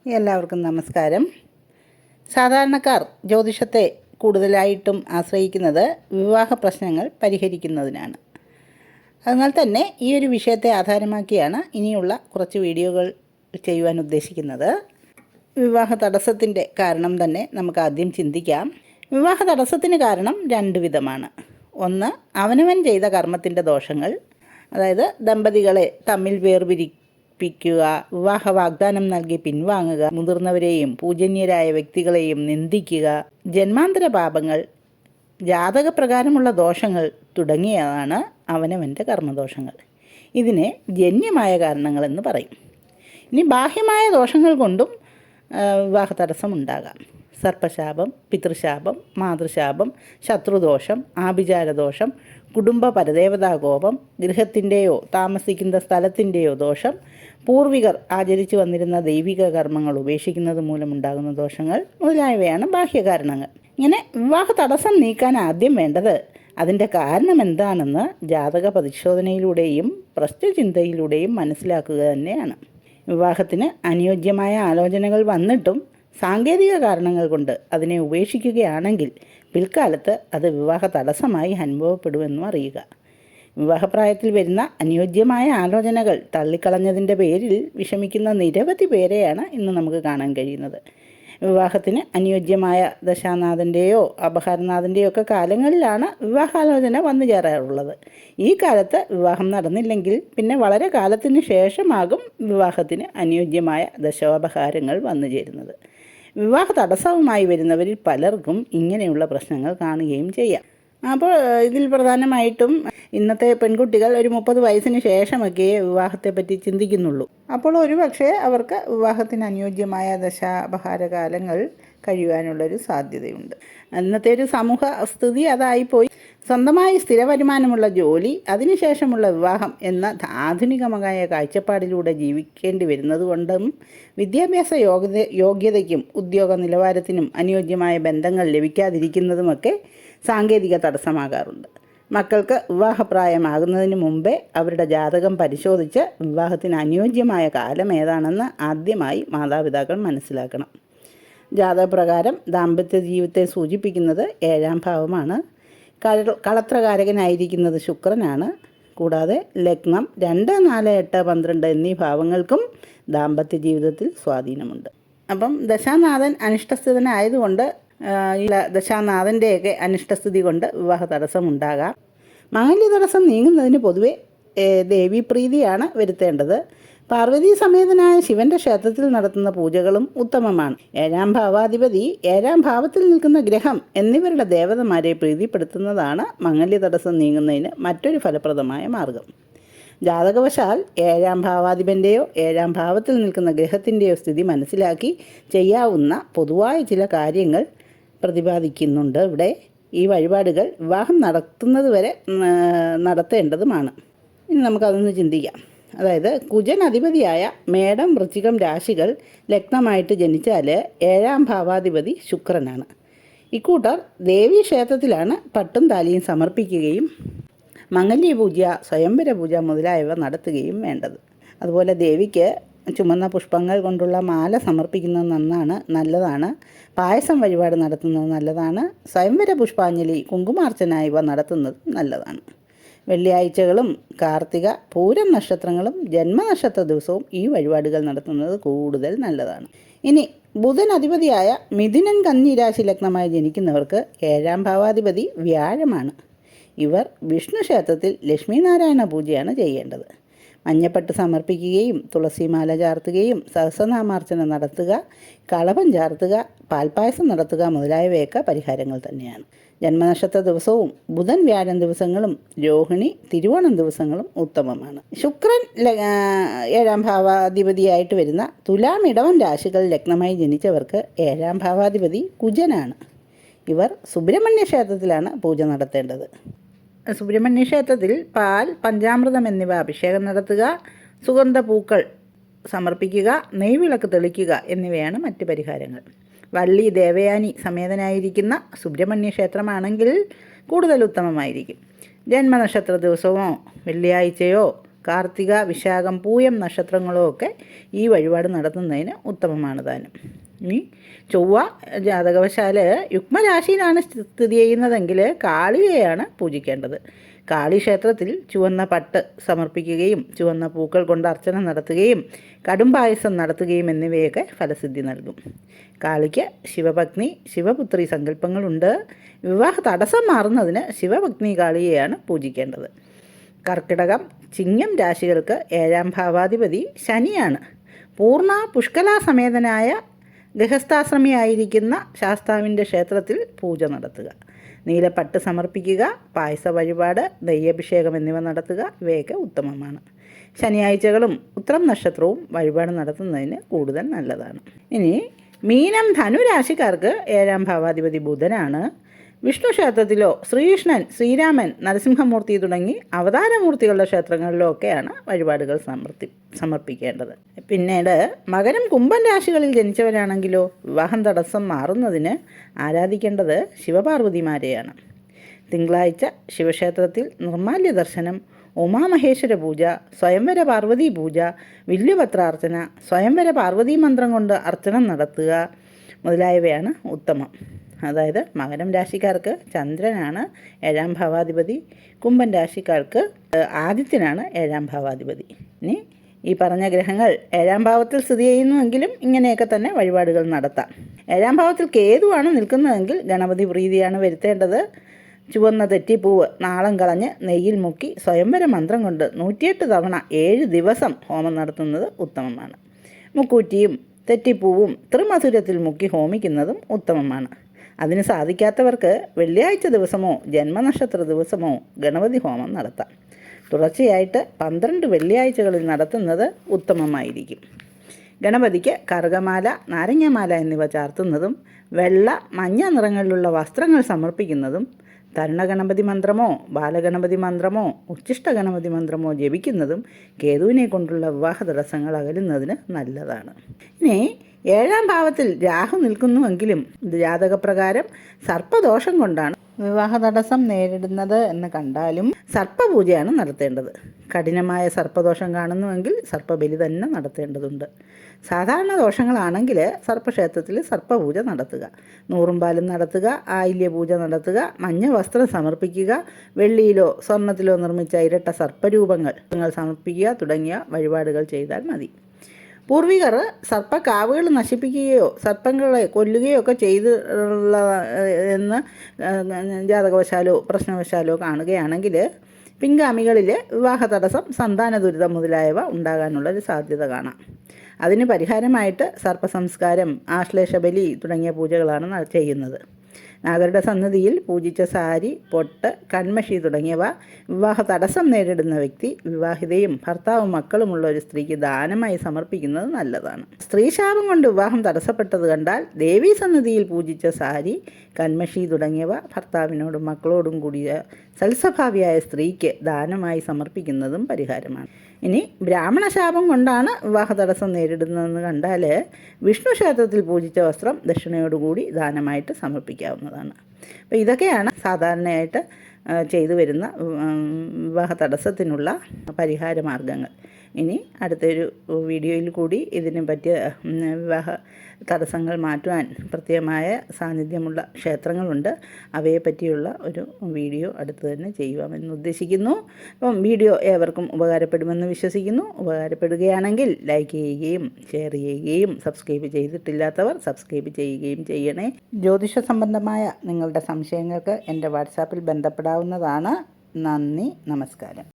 എല്ലാവർക്കും നമസ്കാരം. സാധാരണക്കാർ ജ്യോതിഷത്തെ കൂടുതലായിട്ടും ആശ്രയിക്കുന്നത് വിവാഹ പ്രശ്നങ്ങൾ പരിഹരിക്കുന്നതിനാണ്. അതിനാൽ തന്നെ ഈ ഒരു വിഷയത്തെ ആധാരമാക്കിയാണ് ഇനിയുള്ള കുറച്ച് വീഡിയോകൾ ചെയ്യുവാൻ ഉദ്ദേശിക്കുന്നത്. വിവാഹ തടസ്സത്തിൻ്റെ കാരണം തന്നെ നമുക്ക് ആദ്യം ചിന്തിക്കാം. വിവാഹ തടസ്സത്തിന് കാരണം രണ്ട് വിധമാണ്. ഒന്ന്, അവനവൻ ചെയ്ത കർമ്മത്തിൻ്റെ ദോഷങ്ങൾ, അതായത് ദമ്പതികളെ തമ്മിൽ വേർപിരിപ്പിക്കുക, വിവാഹ വാഗ്ദാനം നൽകി പിൻവാങ്ങുക, മുതിർന്നവരെയും പൂജനീയരായ വ്യക്തികളെയും നിന്ദിക്കുക, ജന്മാന്തര പാപങ്ങൾ, ജാതകപ്രകാരമുള്ള ദോഷങ്ങൾ തുടങ്ങിയതാണ് അവനവൻ്റെ കർമ്മദോഷങ്ങൾ. ഇതിനെ ജന്യമായ കാരണങ്ങളെന്ന് പറയും. ഇനി ബാഹ്യമായ ദോഷങ്ങൾ കൊണ്ടും വിവാഹ തടസ്സമുണ്ടാകാം. സർപ്പശാപം, പിതൃശാപം, മാതൃശാപം, ശത്രുദോഷം, ആഭിചാരദോഷം, കുടുംബ പരദേവതാകോപം, ഗൃഹത്തിൻ്റെയോ താമസിക്കുന്ന സ്ഥലത്തിൻ്റെയോ ദോഷം, പൂർവികർ ആചരിച്ചു വന്നിരുന്ന ദൈവിക കർമ്മങ്ങൾ ഉപേക്ഷിക്കുന്നത് മൂലമുണ്ടാകുന്ന ദോഷങ്ങൾ മുതലായവയാണ് ബാഹ്യകാരണങ്ങൾ. ഇങ്ങനെ വിവാഹ തടസ്സം നീക്കാൻ ആദ്യം വേണ്ടത് അതിൻ്റെ കാരണം എന്താണെന്ന് ജാതക പരിശോധനയിലൂടെയും പ്രശ്നചിന്തയിലൂടെയും മനസ്സിലാക്കുക തന്നെയാണ്. വിവാഹത്തിന് അനുയോജ്യമായ ആലോചനകൾ വന്നിട്ടും സാങ്കേതിക കാരണങ്ങൾ കൊണ്ട് അതിനെ ഉപേക്ഷിക്കുകയാണെങ്കിൽ പിൽക്കാലത്ത് അത് വിവാഹ തടസ്സമായി അനുഭവപ്പെടുമെന്നും അറിയുക. വിവാഹപ്രായത്തിൽ വരുന്ന അനുയോജ്യമായ ആലോചനകൾ തള്ളിക്കളഞ്ഞതിൻ്റെ പേരിൽ വിഷമിക്കുന്ന നിരവധി പേരെയാണ് ഇന്ന് നമുക്ക് കാണാൻ കഴിയുന്നത്. വിവാഹത്തിന് അനുയോജ്യമായ ദശാനാഥൻ്റെയോ അപഹാരനാഥൻ്റെയോ ഒക്കെ കാലങ്ങളിലാണ് വിവാഹാലോചന വന്നു ചേരാറുള്ളത്. ഈ കാലത്ത് വിവാഹം നടന്നില്ലെങ്കിൽ പിന്നെ വളരെ കാലത്തിന് ശേഷമാകും വിവാഹത്തിന് അനുയോജ്യമായ ദശാപഹാരങ്ങൾ വന്നു ചേരുന്നത്. വിവാഹ തടസ്സവുമായി വരുന്നവരിൽ പലർക്കും ഇങ്ങനെയുള്ള പ്രശ്നങ്ങൾ കാണുകയും ചെയ്യാം. അപ്പോൾ ഇതിൽ പ്രധാനമായിട്ടും ഇന്നത്തെ പെൺകുട്ടികൾ ഒരു 30 വയസ്സിന് ശേഷമൊക്കെ വിവാഹത്തെപ്പറ്റി ചിന്തിക്കുന്നുള്ളൂ. അപ്പോൾ ഒരുപക്ഷെ അവർക്ക് വിവാഹത്തിന് അനുയോജ്യമായ ദശാപഹാരകാലങ്ങൾ കഴിയുവാനുള്ളൊരു സാധ്യതയുണ്ട്. ഇന്നത്തെ ഒരു സമൂഹ സ്ഥിതി അതായിപ്പോയി. സ്വന്തമായി സ്ഥിര വരുമാനമുള്ള ജോലി, അതിനുശേഷമുള്ള വിവാഹം എന്ന ആധുനികമായ കാഴ്ചപ്പാടിലൂടെ ജീവിക്കേണ്ടി വരുന്നത് കൊണ്ടും വിദ്യാഭ്യാസ യോഗ്യതയ്ക്കും ഉദ്യോഗ നിലവാരത്തിനും അനുയോജ്യമായ ബന്ധങ്ങൾ ലഭിക്കാതിരിക്കുന്നതുമൊക്കെ സാങ്കേതിക തടസ്സമാകാറുണ്ട്. മക്കൾക്ക് വിവാഹപ്രായമാകുന്നതിന് മുമ്പേ അവരുടെ ജാതകം പരിശോധിച്ച് വിവാഹത്തിന് അനുയോജ്യമായ കാലം ഏതാണെന്ന് ആദ്യമായി മാതാപിതാക്കൾ മനസ്സിലാക്കണം. ജാതകപ്രകാരം ദാമ്പത്യ ജീവിതത്തെ സൂചിപ്പിക്കുന്നത് 7ാം ഭാവമാണ്. കളത്രകാരകനായിരിക്കുന്നത് ശുക്രനാണ്. കൂടാതെ ലഗ്നം 2, 4, 8, 12 എന്നീ ഭാവങ്ങൾക്കും ദാമ്പത്യ ജീവിതത്തിൽ സ്വാധീനമുണ്ട്. അപ്പം ദശാനാഥൻ അനിഷ്ടസ്ഥിതനായതുകൊണ്ട് ദശാനാഥൻ്റെയൊക്കെ അനിഷ്ടസ്ഥിതി കൊണ്ട് വിവാഹ തടസ്സം ഉണ്ടാകാം. മാംഗല്യ തടസ്സം നീങ്ങുന്നതിന് പൊതുവെ ദേവീപ്രീതിയാണ് വരുത്തേണ്ടത്. പാർവതീ സമേതനായ ശിവന്റെ ക്ഷേത്രത്തിൽ നടത്തുന്ന പൂജകളും ഉത്തമമാണ്. 7ാം ഭാവാധിപതി, 7ാം ഭാവത്തിൽ നിൽക്കുന്ന ഗ്രഹം എന്നിവരുടെ ദേവതമാരെ പ്രീതിപ്പെടുത്തുന്നതാണ് മാംഗല്യ തടസ്സം നീങ്ങുന്നതിന് മറ്റൊരു ഫലപ്രദമായ മാർഗം. ജാതകവശാൽ 7ാം ഭാവാധിപൻ്റെയോ 7ാം ഭാവത്തിൽ നിൽക്കുന്ന ഗ്രഹത്തിൻ്റെയോ സ്ഥിതി മനസ്സിലാക്കി ചെയ്യാവുന്ന പൊതുവായ ചില കാര്യങ്ങൾ പ്രതിപാദിക്കുന്നുണ്ട് ഇവിടെ. ഈ വഴിപാടുകൾ വിവാഹം നടത്തുന്നത് വരെ നടത്തേണ്ടതുമാണ്. ഇനി നമുക്കതൊന്ന് ചിന്തിക്കാം. അതായത് കുജൻ അധിപതിയായ മേടം, വൃശ്ചികം രാശികൾ ലഗ്നമായിട്ട് ജനിച്ചാൽ 7ാം ഭാവാധിപതി ശുക്രനാണ്. ഇക്കൂട്ടർ ദേവീക്ഷേത്രത്തിലാണ് പട്ടും താലിയും സമർപ്പിക്കുകയും മംഗല്യപൂജ, സ്വയംവര പൂജ മുതലായവ നടത്തുകയും വേണ്ടത്. അതുപോലെ ദേവിക്ക് ചുമന്ന പുഷ്പങ്ങൾ കൊണ്ടുള്ള മാല സമർപ്പിക്കുന്നത് നല്ലതാണ്. പായസം വഴിപാട് നടത്തുന്നത് നല്ലതാണ്. സ്വയംവര പുഷ്പാഞ്ജലി, കുങ്കുമാർച്ചന ഇവ നടത്തുന്നത് നല്ലതാണ്. വെള്ളിയാഴ്ചകളും കാർത്തിക, പൂരം നക്ഷത്രങ്ങളും ജന്മനക്ഷത്ര ദിവസവും ഈ വഴിപാടുകൾ നടത്തുന്നത് കൂടുതൽ നല്ലതാണ്. ഇനി ബുധൻ അധിപതിയായ മിഥുനൻ, കന്നി രാശി ലഗ്നമായി ജനിക്കുന്നവർക്ക് 7ാം ഭാവാധിപതി വ്യാഴമാണ്. ഇവർ വിഷ്ണു ക്ഷേത്രത്തിൽ ലക്ഷ്മീനാരായണ പൂജയാണ് ചെയ്യേണ്ടത്. മഞ്ഞപ്പട്ട് സമർപ്പിക്കുകയും തുളസിമാല ചാർത്തുകയും സഹസ്രനാമാർച്ചന നടത്തുക, കളഭം ചാർത്തുക, പാൽപ്പായസം നടത്തുക മുതലായവയൊക്കെ പരിഹാരങ്ങൾ തന്നെയാണ്. ജന്മനക്ഷത്ര ദിവസവും ബുധൻ, വ്യാഴം ദിവസങ്ങളും രോഹിണി, തിരുവോണം ദിവസങ്ങളും ഉത്തമമാണ്. ശുക്രൻ 7ാം ഭാവാധിപതിയായിട്ട് വരുന്ന തുലാം, ഇടവൻ രാശികൾ ലഗ്നമായി ജനിച്ചവർക്ക് 7ാം ഭാവാധിപതി കുജനാണ്. ഇവർ സുബ്രഹ്മണ്യ ക്ഷേത്രത്തിലാണ് പൂജ നടത്തേണ്ടത്. സുബ്രഹ്മണ്യ ക്ഷേത്രത്തിൽ പാൽ, പഞ്ചാമൃതം എന്നിവ അഭിഷേകം നടത്തുക, സുഗന്ധപൂക്കൾ സമർപ്പിക്കുക, നെയ്വിളക്ക് തെളിക്കുക എന്നിവയാണ് മറ്റ് പരിഹാരങ്ങൾ. വള്ളി ദേവയാനി സമേതനായിരിക്കുന്ന സുബ്രഹ്മണ്യ ക്ഷേത്രമാണെങ്കിൽ കൂടുതൽ ഉത്തമമായിരിക്കും. ജന്മനക്ഷത്ര ദിവസമോ വെള്ളിയാഴ്ചയോ കാർത്തിക, വിശാഖം, പൂയം നക്ഷത്രങ്ങളോ ഒക്കെ ഈ വഴിപാട് നടത്തുന്നതിന് ഉത്തമമാണ് താനും. ഇനി ചൊവ്വ ജാതകവശാൽ യുഗ്മരാശിയിലാണ് സ്ഥിതി ചെയ്യുന്നതെങ്കിൽ കാളിയെയാണ് പൂജിക്കേണ്ടത്. കാളി ക്ഷേത്രത്തിൽ ചുവന്ന പട്ട് സമർപ്പിക്കുകയും ചുവന്ന പൂക്കൾ കൊണ്ട് അർച്ചന നടത്തുകയും കടുംപായസം നടത്തുകയും എന്നിവയൊക്കെ ഫലസിദ്ധി നൽകും. കാളിക്ക് ശിവപത്നി, ശിവപുത്രി സങ്കല്പങ്ങളുണ്ട്. വിവാഹ തടസ്സം മാറുന്നതിന് ശിവപത്നി കാളിയെയാണ് പൂജിക്കേണ്ടത്. കർക്കിടകം, ചിങ്ങം രാശികൾക്ക് 7ാം ഭാവാധിപതി ശനിയാണ്. പൂർണ്ണ പുഷ്കലാസമേതനായ ഗൃഹസ്ഥാശ്രമിയായിരിക്കുന്ന ശാസ്താവിൻ്റെ ക്ഷേത്രത്തിൽ പൂജ നടത്തുക, നീലപ്പട്ട് സമർപ്പിക്കുക, പായസ വഴിപാട്, നെയ്യഭിഷേകം എന്നിവ നടത്തുക ഇവയൊക്കെ ഉത്തമമാണ്. ശനിയാഴ്ചകളും ഉത്രം നക്ഷത്രവും വഴിപാട് നടത്തുന്നതിന് കൂടുതൽ നല്ലതാണ്. ഇനി മീനം, ധനുരാശിക്കാർക്ക് 7ാം ഭാവാധിപതി ബുധനാണ്. വിഷ്ണു ക്ഷേത്രത്തിലോ ശ്രീകൃഷ്ണൻ, ശ്രീരാമൻ, നരസിംഹമൂർത്തി തുടങ്ങി അവതാരമൂർത്തികളുടെ ക്ഷേത്രങ്ങളിലോ ഒക്കെയാണ് വഴിപാടുകൾ സമർപ്പിക്കേണ്ടത്. പിന്നീട് മകരം, കുംഭം രാശികളിൽ ജനിച്ചവരാണെങ്കിലോ വിവാഹം തടസ്സം മാറുന്നതിന് ആരാധിക്കേണ്ടത് ശിവപാർവതിമാരെയാണ്. തിങ്കളാഴ്ച ശിവക്ഷേത്രത്തിൽ നിർമാല്യ ദർശനം, ഉമാമഹേശ്വര പൂജ, സ്വയംവര പാർവതി പൂജ, വില്ലുപത്രാർച്ചന, സ്വയംവര പാർവതി മന്ത്രം കൊണ്ട് അർച്ചന നടത്തുക മുതലായവയാണ് ഉത്തമം. അതായത് മകരം രാശിക്കാർക്ക് ചന്ദ്രനാണ് 7ാം ഭാവാധിപതി, കുംഭൻ രാശിക്കാർക്ക് ആദിത്യനാണ് 7ാം ഭാവാധിപതി. ഇനി ഈ പറഞ്ഞ ഗ്രഹങ്ങൾ 7ാം ഭാവത്തിൽ സ്ഥിതി ചെയ്യുന്നുവെങ്കിലും ഇങ്ങനെയൊക്കെ തന്നെ വഴിപാടുകൾ നടത്താം. 7ാം ഭാവത്തിൽ കേതുവാണ് നിൽക്കുന്നതെങ്കിൽ ഗണപതി പ്രീതിയാണ് വരുത്തേണ്ടത്. ചുവന്ന തെറ്റിപ്പൂവ് നാളം കളഞ്ഞ് നെയ്യിൽ മുക്കി സ്വയംവര മന്ത്രം കൊണ്ട് 108 തവണ 7 ദിവസം ഹോമം നടത്തുന്നത് ഉത്തമമാണ്. മുക്കൂറ്റിയും തെറ്റിപ്പൂവും ത്രിമധുരത്തിൽ മുക്കി ഹോമിക്കുന്നതും ഉത്തമമാണ്. അതിന് സാധിക്കാത്തവർക്ക് വെള്ളിയാഴ്ച ദിവസമോ ജന്മനക്ഷത്ര ദിവസമോ ഗണപതി ഹോമം നടത്താം. തുടർച്ചയായിട്ട് 12 വെള്ളിയാഴ്ചകളിൽ നടത്തുന്നത് ഉത്തമമായിരിക്കും. ഗണപതിക്ക് കറുകമാല, നാരങ്ങാമാല എന്നിവ ചാർത്തുന്നതും വെള്ള, മഞ്ഞ നിറങ്ങളിലുള്ള വസ്ത്രങ്ങൾ സമർപ്പിക്കുന്നതും തരുണഗണപതി മന്ത്രമോ ബാലഗണപതി മന്ത്രമോ ഉച്ഛിഷ്ട ഗണപതി മന്ത്രമോ ജപിക്കുന്നതും കേതുവിനെ കൊണ്ടുള്ള വിവാഹ തടസ്സങ്ങൾ അകലുന്നതിന് നല്ലതാണ്. ഇനി 7ാം ഭാവത്തിൽ രാഹു നിൽക്കുന്നുവെങ്കിലും ജാതകപ്രകാരം സർപ്പദോഷം കൊണ്ടാണ് വിവാഹ തടസ്സം നേരിടുന്നത് എന്ന് കണ്ടാലും സർപ്പപൂജയാണ് നടത്തേണ്ടത്. കഠിനമായ സർപ്പദോഷം കാണുന്നുവെങ്കിൽ സർപ്പബലി തന്നെ നടത്തേണ്ടതുണ്ട്. സാധാരണ ദോഷങ്ങളാണെങ്കിൽ സർപ്പക്ഷേത്രത്തിൽ സർപ്പപൂജ നടത്തുക, നൂറുംപാലും നടത്തുക, ആയില്യപൂജ നടത്തുക, മഞ്ഞ വസ്ത്രം സമർപ്പിക്കുക, വെള്ളിയിലോ സ്വർണത്തിലോ നിർമ്മിച്ച ഇരട്ട സർപ്പരൂപങ്ങൾ സമർപ്പിക്കുക തുടങ്ങിയ വഴിപാടുകൾ ചെയ്താൽ മതി. പൂർവികർ സർപ്പക്കാവുകൾ നശിപ്പിക്കുകയോ സർപ്പങ്ങളെ കൊല്ലുകയോ ഒക്കെ ചെയ്തുള്ള എന്ന് ജാതകവശാലോ പ്രശ്നവശാലോ കാണുകയാണെങ്കിൽ പിൻഗാമികളിൽ വിവാഹ തടസ്സം, സന്താന ദുരിതം മുതലായവ ഉണ്ടാകാനുള്ളൊരു സാധ്യത കാണാം. അതിന് പരിഹാരമായിട്ട് സർപ്പസംസ്കാരം, ആശ്ലേഷബലി തുടങ്ങിയ പൂജകളാണ് ചെയ്യുന്നത്. നാഗരുടെ സന്നിധിയിൽ പൂജിച്ച സാരി, പൊട്ട്, കൺമഷി തുടങ്ങിയവ വിവാഹ തടസ്സം നേരിടുന്ന വ്യക്തി വിവാഹിതയും ഭർത്താവും മക്കളുമുള്ള ഒരു സ്ത്രീക്ക് ദാനമായി സമർപ്പിക്കുന്നത് നല്ലതാണ്. സ്ത്രീശാപം കൊണ്ട് വിവാഹം തടസ്സപ്പെട്ടത് കണ്ടാൽ ദേവീ സന്നിധിയിൽ പൂജിച്ച സാരി, കൺമഷി തുടങ്ങിയവ ഭർത്താവിനോടും മക്കളോടും കൂടിയ സൽസ്വഭാവിയായ സ്ത്രീക്ക് ദാനമായി സമർപ്പിക്കുന്നതും പരിഹാരമാണ്. ഇനി ബ്രാഹ്മണശാപം കൊണ്ടാണ് വിവാഹ തടസ്സം നേരിടുന്നതെന്ന് കണ്ടാൽ വിഷ്ണു ക്ഷേത്രത്തിൽ പൂജിച്ച വസ്ത്രം ദക്ഷിണയോടുകൂടി ദാനമായിട്ട് സമർപ്പിക്കാവുന്നതാണ്. അപ്പോൾ ഇതൊക്കെയാണ് സാധാരണയായിട്ട് ചെയ്തു വരുന്ന വിവാഹ തടസ്സത്തിനുള്ള പരിഹാര മാർഗങ്ങൾ. ഇനി അടുത്തൊരു വീഡിയോയിൽ കൂടി ഇതിനെ പറ്റിയ വിവാഹ തടസ്സങ്ങൾ മാറ്റുവാൻ പ്രത്യേകമായ സാന്നിധ്യമുള്ള ക്ഷേത്രങ്ങളുണ്ട്. അവയെ പറ്റിയുള്ള ഒരു വീഡിയോ അടുത്ത് തന്നെ ചെയ്യുവാമെന്ന് ഉദ്ദേശിക്കുന്നു. അപ്പം വീഡിയോ ഏവർക്കും ഉപകാരപ്പെടുമെന്ന് വിശ്വസിക്കുന്നു. ഉപകാരപ്പെടുകയാണെങ്കിൽ ലൈക്ക് ചെയ്യുകയും ഷെയർ ചെയ്യുകയും സബ്സ്ക്രൈബ് ചെയ്തിട്ടില്ലാത്തവർ സബ്സ്ക്രൈബ് ചെയ്യുകയും ചെയ്യണേ. ജ്യോതിഷ സംബന്ധമായ നിങ്ങളുടെ സംശയങ്ങൾക്ക് എൻ്റെ വാട്സാപ്പിൽ ബന്ധപ്പെടാവുന്നതാണ്. നന്ദി, നമസ്കാരം.